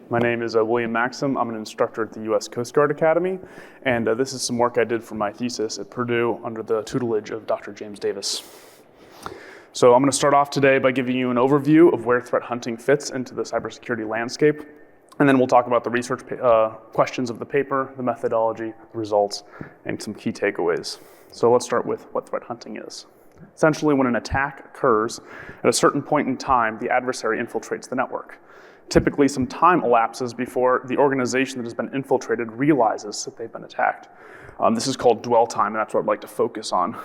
My name is William Maxam. I'm an instructor at the U.S. Coast Guard Academy, and this is some work I did for my thesis at Purdue under the tutelage of Dr. James Davis. So I'm going to start off today by giving you an overview of where threat hunting fits into the cybersecurity landscape, and then we'll talk about the research questions of the paper, the methodology, the results, and some key takeaways. So let's start with what threat hunting is. Essentially, when an attack occurs, at a certain point in time, the adversary infiltrates the network. Typically, some time elapses before the organization that has been infiltrated realizes that they've been attacked. This is called dwell time, and that's what I'd like to focus on.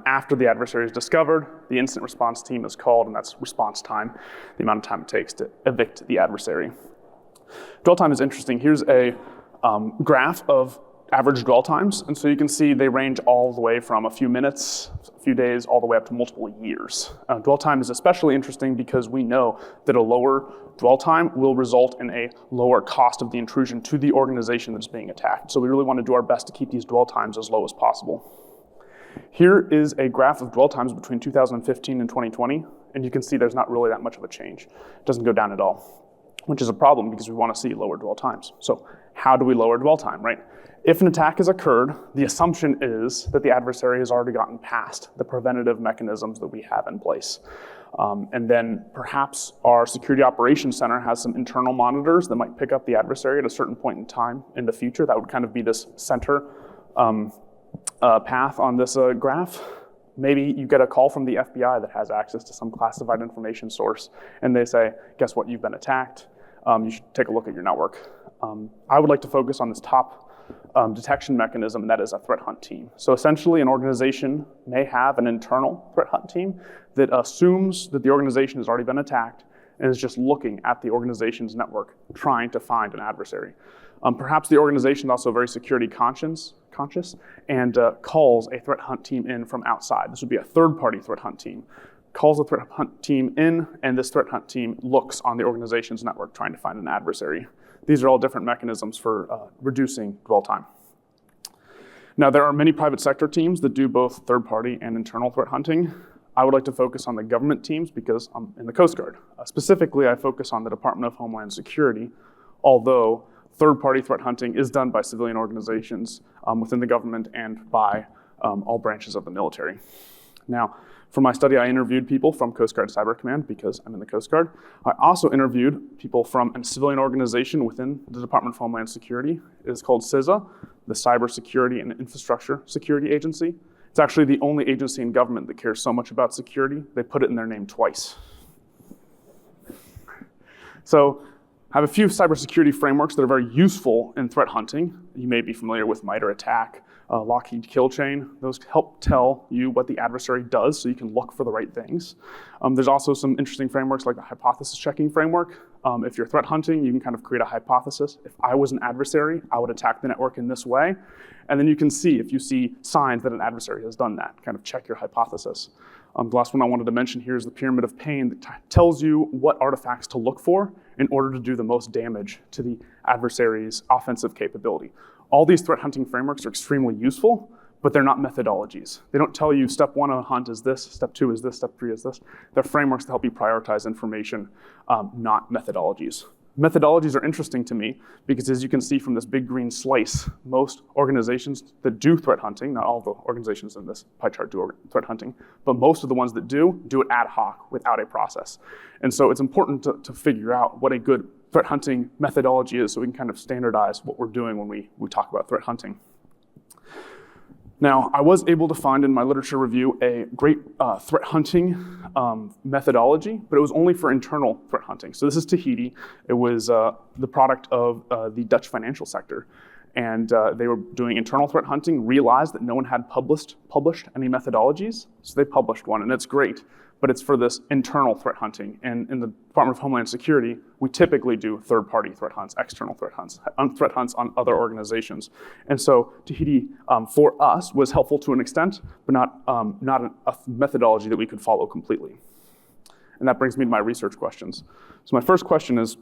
After the adversary is discovered, the incident response team is called, and that's response time, the amount of time it takes to evict the adversary. Dwell time is interesting. Here's a graph of average dwell times, and so you can see they range all the way from a few minutes, a few days, all the way up to multiple years. Dwell time is especially interesting because we know that a lower dwell time will result in a lower cost of the intrusion to the organization that's being attacked. So we really want to do our best to keep these dwell times as low as possible. Here is a graph of dwell times between 2015 and 2020, and you can see there's not really that much of a change. It doesn't go down at all, which is a problem because we want to see lower dwell times. So how do we lower dwell time, right? If an attack has occurred, the assumption is that the adversary has already gotten past the preventative mechanisms that we have in place. And then perhaps our security operations center has some internal monitors that might pick up the adversary at a certain point in time in the future. That would kind of be this center path on this graph. Maybe you get a call from the FBI that has access to some classified information source, and they say, guess what, you've been attacked. You should take a look at your network. I would like to focus on this top detection mechanism, and that is a threat hunt team. So essentially, an organization may have an internal threat hunt team that assumes that the organization has already been attacked and is just looking at the organization's network, trying to find an adversary. Perhaps the organization is also very security conscious and calls a threat hunt team in from outside. This would be a third-party threat hunt team. Calls a threat hunt team in, and this threat hunt team looks on the organization's network trying to find an adversary. These are all different mechanisms for reducing dwell time. Now, there are many private sector teams that do both third-party and internal threat hunting. I would like to focus on the government teams because I'm in the Coast Guard. Specifically, I focus on the Department of Homeland Security, although third-party threat hunting is done by civilian organizations within the government and by all branches of the military. Now, for my study, I interviewed people from Coast Guard Cyber Command because I'm in the Coast Guard. I also interviewed people from a civilian organization within the Department of Homeland Security. It is called CISA, the Cybersecurity and Infrastructure Security Agency. It's actually the only agency in government that cares so much about security, they put it in their name twice. So I have a few cybersecurity frameworks that are very useful in threat hunting. You may be familiar with MITRE ATT&CK, Lockheed Kill Chain. Those help tell you what the adversary does so you can look for the right things. There's also some interesting frameworks like the hypothesis checking framework. If you're threat hunting, you can kind of create a hypothesis. If I was an adversary, I would attack the network in this way. And then you can see if you see signs that an adversary has done that, kind of check your hypothesis. The last one I wanted to mention here is the pyramid of pain that tells you what artifacts to look for in order to do the most damage to the adversary's offensive capability. All these threat hunting frameworks are extremely useful, but they're not methodologies. They don't tell you step one of a hunt is this, step two is this, step three is this. They're frameworks to help you prioritize information, not methodologies. Methodologies are interesting to me because, as you can see from this big green slice, most organizations that do threat hunting, not all the organizations in this pie chart do threat hunting, but most of the ones that do it ad hoc without a process. And so it's important to figure out what a good threat hunting methodology is so we can kind of standardize what we're doing when we talk about threat hunting. Now, I was able to find in my literature review a great threat hunting methodology, but it was only for internal threat hunting. So this is Tahiti. It was the product of the Dutch financial sector. And they were doing internal threat hunting, realized that no one had published any methodologies, so they published one, and it's great. But it's for this internal threat hunting. And in the Department of Homeland Security, we typically do third-party threat hunts, external threat hunts on other organizations. And so Tahiti, for us, was helpful to an extent, but not a methodology that we could follow completely. And that brings me to my research questions. So my first question is,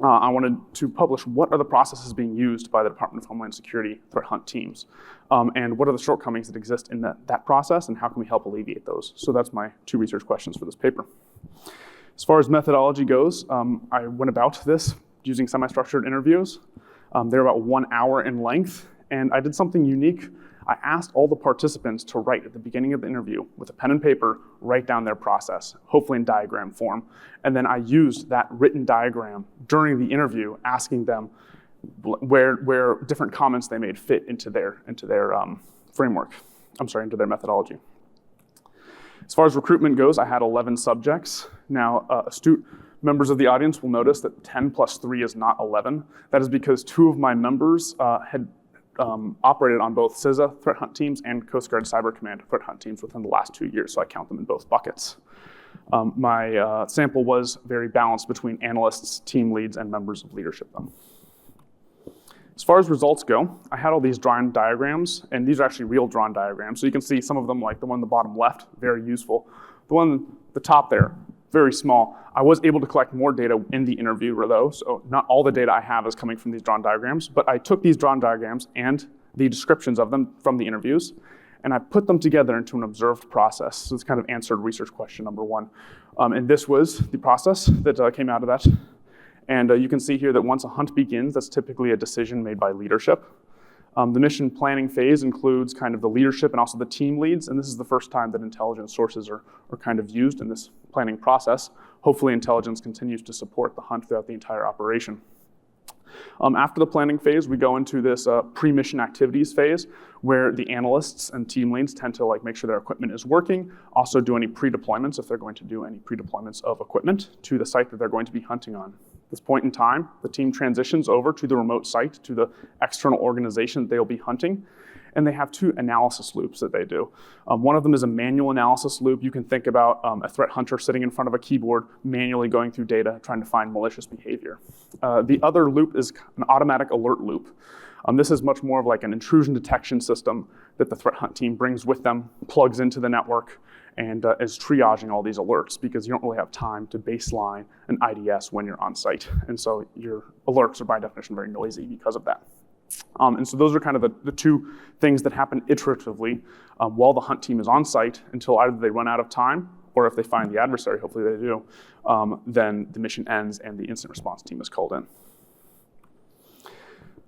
I wanted to publish what are the processes being used by the Department of Homeland Security threat hunt teams, and what are the shortcomings that exist in that process, and how can we help alleviate those? So that's my two research questions for this paper. As far as methodology goes, I went about this using semi-structured interviews. They're about 1 hour in length, and I did something unique. I asked all the participants to write at the beginning of the interview with a pen and paper, write down their process, hopefully in diagram form. And then I used that written diagram during the interview, asking them where different comments they made fit into their framework. Into their methodology. As far as recruitment goes, I had 11 subjects. Now, astute members of the audience will notice that 10 plus 3 is not 11. That is because 2 of my members had operated on both CISA threat hunt teams and Coast Guard Cyber Command threat hunt teams within the last 2 years, so I count them in both buckets. My sample was very balanced between analysts, team leads, and members of leadership, though. As far as results go, I had all these drawn diagrams, and these are actually real drawn diagrams. So you can see some of them, like the one on the bottom left, very useful. The one at the top there, very small. I was able to collect more data in the interview, though, so not all the data I have is coming from these drawn diagrams, but I took these drawn diagrams and the descriptions of them from the interviews, and I put them together into an observed process. So this kind of answered research question number 1. And this was the process that came out of that. And you can see here that once a hunt begins, that's typically a decision made by leadership. The mission planning phase includes kind of the leadership and also the team leads, and this is the first time that intelligence sources are kind of used in this planning process. Hopefully intelligence continues to support the hunt throughout the entire operation. After the planning phase, we go into this pre-mission activities phase where the analysts and team leads tend to make sure their equipment is working, also do any pre-deployments if they're going to do any pre-deployments of equipment to the site that they're going to be hunting on. At this point in time, the team transitions over to the remote site, to the external organization that they'll be hunting, and they have 2 analysis loops that they do. One of them is a manual analysis loop. You can think about a threat hunter sitting in front of a keyboard, manually going through data, trying to find malicious behavior. The other loop is an automatic alert loop. This is much more of like an intrusion detection system that the threat hunt team brings with them, plugs into the network, and is triaging all these alerts because you don't really have time to baseline an IDS when you're on site. And so your alerts are by definition very noisy because of that. And so those are kind of the 2 things that happen iteratively while the hunt team is on site until either they run out of time or if they find the adversary, hopefully they do, then the mission ends and the incident response team is called in.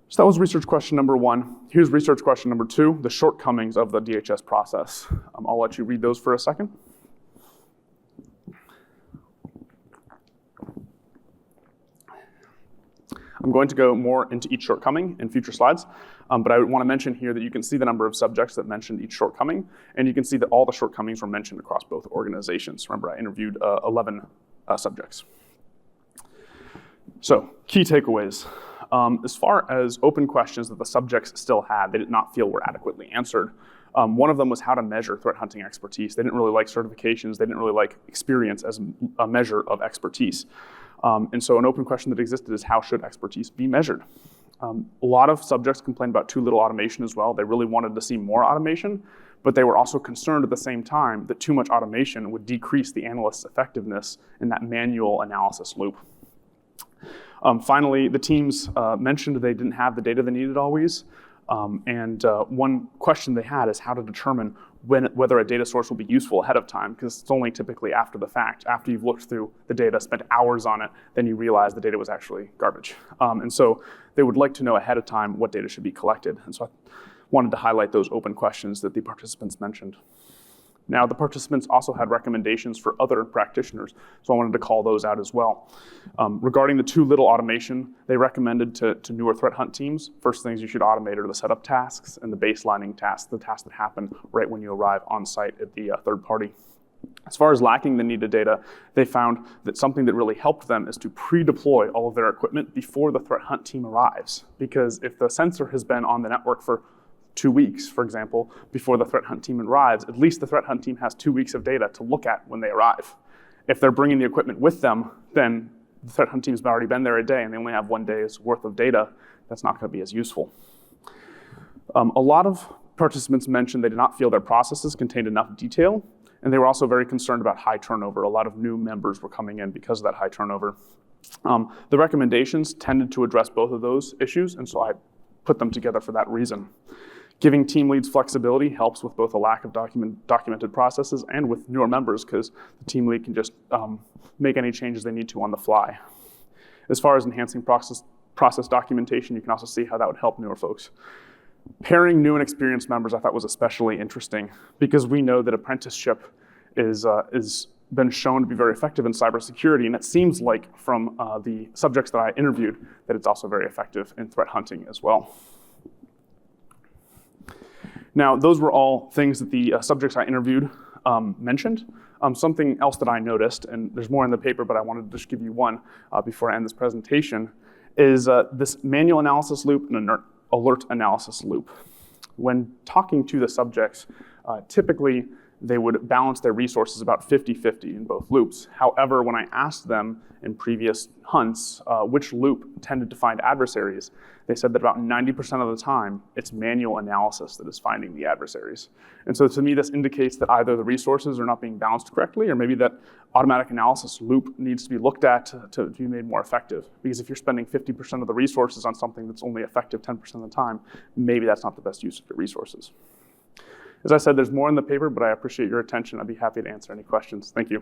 So that was research question number 1. Here's research question number 2, the shortcomings of the DHS process. I'll let you read those for a second. I'm going to go more into each shortcoming in future slides, but I want to mention here that you can see the number of subjects that mentioned each shortcoming, and you can see that all the shortcomings were mentioned across both organizations. Remember, I interviewed 11 subjects. So, key takeaways. As far as open questions that the subjects still had, they did not feel were adequately answered. One of them was how to measure threat hunting expertise. They didn't really like certifications. They didn't really like experience as a measure of expertise. And so an open question that existed is how should expertise be measured? A lot of subjects complained about too little automation as well. They really wanted to see more automation, but they were also concerned at the same time that too much automation would decrease the analyst's effectiveness in that manual analysis loop. Finally, the teams mentioned they didn't have the data they needed always. And one question they had is how to determine whether a data source will be useful ahead of time, because it's only typically after the fact, after you've looked through the data, spent hours on it, then you realize the data was actually garbage. And so they would like to know ahead of time what data should be collected. And so I wanted to highlight those open questions that the participants mentioned. Now, the participants also had recommendations for other practitioners, so I wanted to call those out as well. Regarding the too little automation, they recommended to newer threat hunt teams, first things you should automate are the setup tasks and the baselining tasks, the tasks that happen right when you arrive on site at the third party. As far as lacking the needed data, they found that something that really helped them is to pre-deploy all of their equipment before the threat hunt team arrives. Because if the sensor has been on the network for 2 weeks, for example, before the threat hunt team arrives, at least the threat hunt team has 2 weeks of data to look at when they arrive. If they're bringing the equipment with them, then the threat hunt team's already been there a day and they only have 1 day's worth of data. That's not going to be as useful. A lot of participants mentioned they did not feel their processes contained enough detail, and they were also very concerned about high turnover. A lot of new members were coming in because of that high turnover. The recommendations tended to address both of those issues, and so I put them together for that reason. Giving team leads flexibility helps with both a lack of documented processes and with newer members, because the team lead can just make any changes they need to on the fly. As far as enhancing process documentation, you can also see how that would help newer folks. Pairing new and experienced members I thought was especially interesting because we know that apprenticeship is been shown to be very effective in cybersecurity, and it seems like from the subjects that I interviewed that it's also very effective in threat hunting as well. Now, those were all things that the subjects I interviewed mentioned. Something else that I noticed, and there's more in the paper, but I wanted to just give you one before I end this presentation, is this manual analysis loop and an alert analysis loop. When talking to the subjects, typically they would balance their resources about 50-50 in both loops. However, when I asked them in previous hunts which loop tended to find adversaries, they said that about 90% of the time, it's manual analysis that is finding the adversaries. And so to me, this indicates that either the resources are not being balanced correctly, or maybe that automatic analysis loop needs to be looked at to be made more effective. Because if you're spending 50% of the resources on something that's only effective 10% of the time, maybe that's not the best use of your resources. As I said, there's more in the paper, but I appreciate your attention. I'd be happy to answer any questions. Thank you.